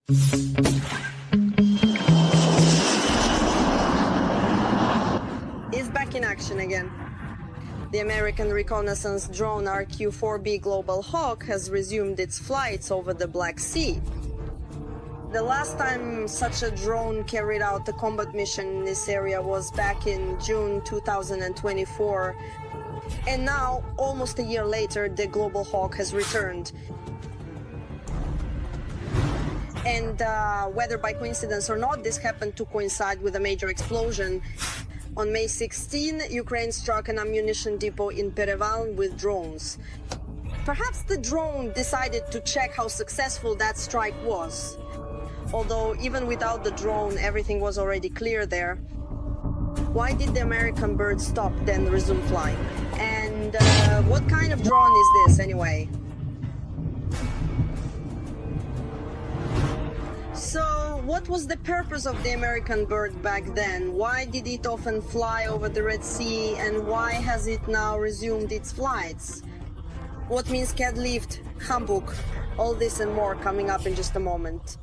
Is back in action again. The American reconnaissance drone RQ-4B Globalhawk has resumed its flights over the Black Sea. The last time such a drone carried out a combat mission in this area was back in June 2024. And now, almost a year later, the Globalhawk has returned. And whether by coincidence or not, this happened to coincide with a major explosion. On May 16, Ukraine struck an ammunition depot in Pereval with drones. Perhaps the drone decided to check how successful that strike was. Although even without the drone, everything was already clear there. Why did the American bird stop, then resume flying? And what kind of drone is this anyway? So, what was the purpose of the American bird back then? Why did it often fly over the Red Sea, and why has it now resumed its flights? What means CAD lift, Hamburg? All this and more coming up in just a moment.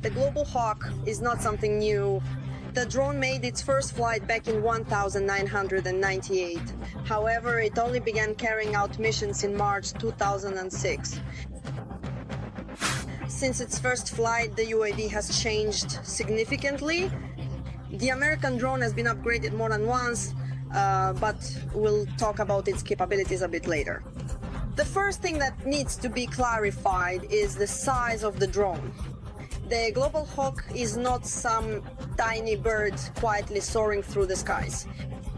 The Globalhawk is not something new. The drone made its first flight back in 1998. However, it only began carrying out missions in March 2006. Since its first flight, the UAV has changed significantly. The American drone has been upgraded more than once, but we'll talk about its capabilities a bit later. The first thing that needs to be clarified is the size of the drone. The Globalhawk is not some tiny bird quietly soaring through the skies.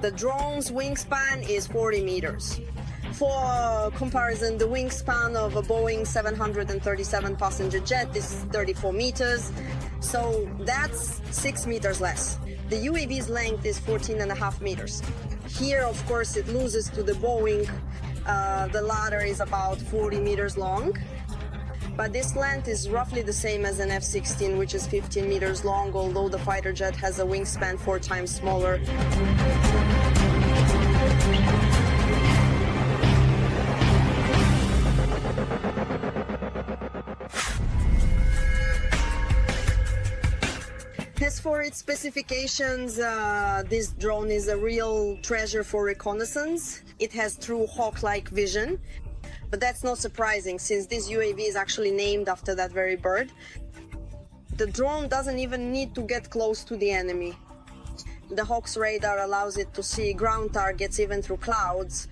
The drone's wingspan is 40 meters. For comparison, the wingspan of a Boeing 737 passenger jet is 34 meters, so that's 6 meters less. The UAV's length is 14.5 meters. Here, of course, it loses to the Boeing. The latter is about 40 meters long. But this length is roughly the same as an F-16, which is 15 meters long, although the fighter jet has a wingspan 4 times smaller. As for its specifications, this drone is a real treasure for reconnaissance. It has true hawk-like vision. But that's not surprising, since this UAV is actually named after that very bird. The drone doesn't even need to get close to the enemy. The Hawk's radar allows it to see ground targets even through clouds.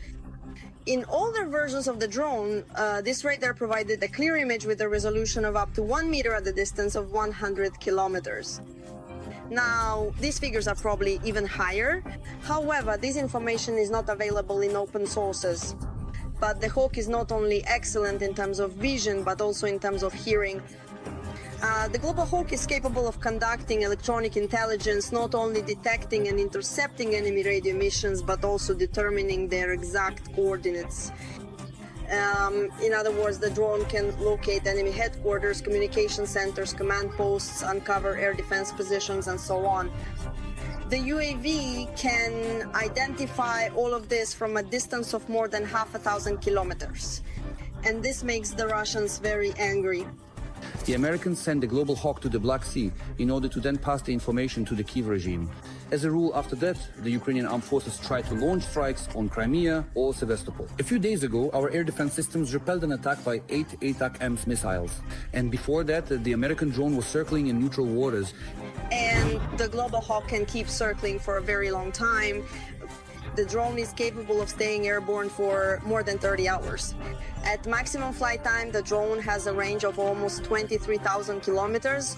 In older versions of the drone, this radar provided a clear image with a resolution of up to 1 meter at a distance of 100 kilometers. Now, these figures are probably even higher. However, this information is not available in open sources. But the Hawk is not only excellent in terms of vision, but also in terms of hearing. The Globalhawk is capable of conducting electronic intelligence, not only detecting and intercepting enemy radio emissions, but also determining their exact coordinates. In other words, the drone can locate enemy headquarters, communication centers, command posts, uncover air defense positions, and so on. The UAV can identify all of this from a distance of more than 1,000 kilometers. And this makes the Russians very angry. The Americans sent the Globalhawk to the Black Sea in order to then pass the information to the Kiev regime. As a rule, after that, the Ukrainian armed forces tried to launch strikes on Crimea or Sevastopol. A few days ago, our air defense systems repelled an attack by 8 ATAC-M missiles. And before that, the American drone was circling in neutral waters. And the Globalhawk can keep circling for a very long time. The drone is capable of staying airborne for more than 30 hours. At maximum flight time, the drone has a range of almost 23,000 kilometers.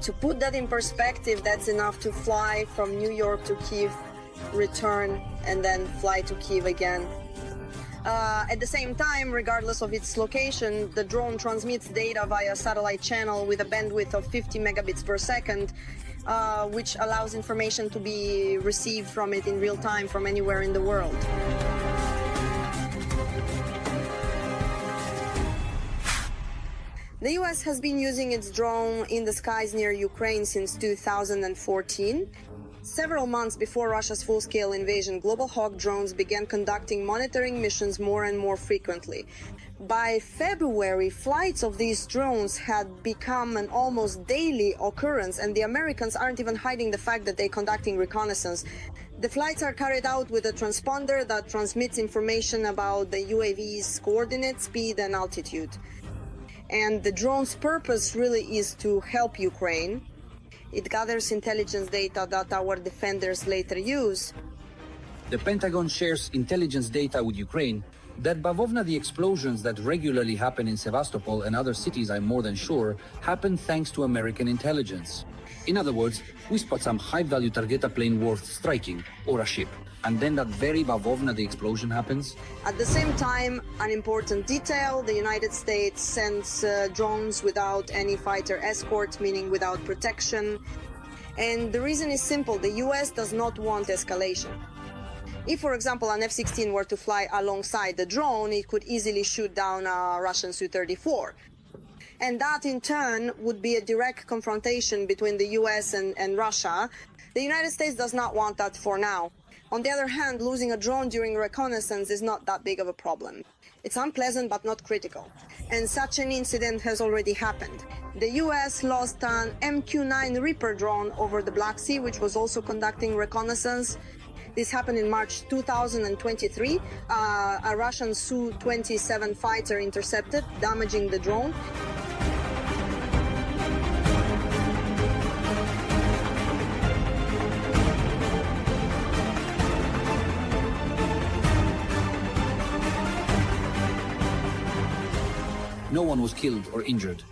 To put that in perspective, that's enough to fly from New York to Kiev, return, and then fly to Kiev again. At the same time, regardless of its location, the drone transmits data via satellite channel with a bandwidth of 50 megabits per second, which allows information to be received from it in real time from anywhere in the world. The US has been using its drone in the skies near Ukraine since 2014. Several months before Russia's full-scale invasion, Global Hawk drones began conducting monitoring missions more and more frequently. By February, flights of these drones had become an almost daily occurrence, and the Americans aren't even hiding the fact that they're conducting reconnaissance. The flights are carried out with a transponder that transmits information about the UAV's coordinates, speed, and altitude. And the drone's purpose really is to help Ukraine. It gathers intelligence data that our defenders later use. The Pentagon shares intelligence data with Ukraine that Bavovna, the explosions that regularly happen in Sevastopol and other cities, I'm more than sure, happen thanks to American intelligence. In other words, we spot some high-value target plane worth striking, or a ship. And then that very Bavovna, the explosion happens. At the same time, an important detail, the United States sends drones without any fighter escort, meaning without protection. And the reason is simple, the US does not want escalation. If, for example, an F-16 were to fly alongside the drone, it could easily shoot down a Russian Su-34. And that, in turn, would be a direct confrontation between the US and Russia. The United States does not want that for now. On the other hand, losing a drone during reconnaissance is not that big of a problem. It's unpleasant but not critical. And such an incident has already happened. The US lost an MQ-9 Reaper drone over the Black Sea, which was also conducting reconnaissance. This happened in March 2023. A Russian Su-27 fighter intercepted, damaging the drone. No one was killed or injured.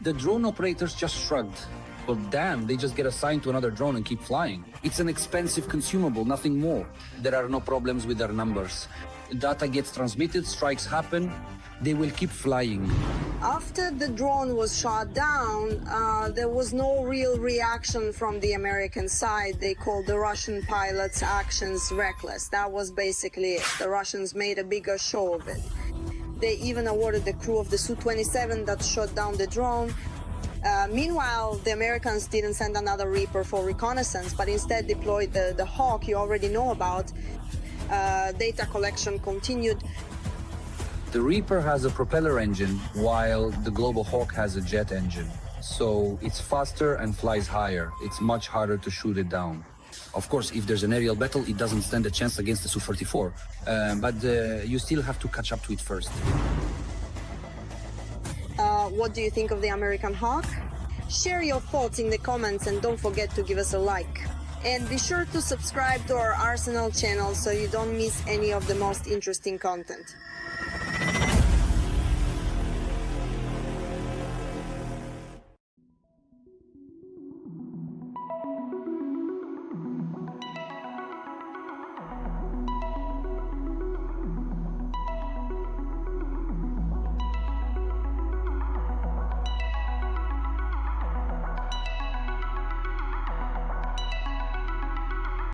The drone operators just shrugged. Well, damn, they just get assigned to another drone and keep flying. It's an expensive consumable, nothing more. There are no problems with their numbers. Data gets transmitted, strikes happen, they will keep flying. After the drone was shot down, there was no real reaction from the American side. They called the Russian pilots' actions reckless. That was basically it. The Russians made a bigger show of it. They even awarded the crew of the Su-27 that shot down the drone. Meanwhile, the Americans didn't send another Reaper for reconnaissance, but instead deployed the Hawk you already know about. Data collection continued. The Reaper has a propeller engine, while the Global Hawk has a jet engine. So it's faster and flies higher. It's much harder to shoot it down. Of course, if there's an aerial battle, it doesn't stand a chance against the Su-34. But you still have to catch up to it first. What do you think of the American Hawk? Share your thoughts in the comments and don't forget to give us a like. And be sure to subscribe to our Arsenal channel so you don't miss any of the most interesting content.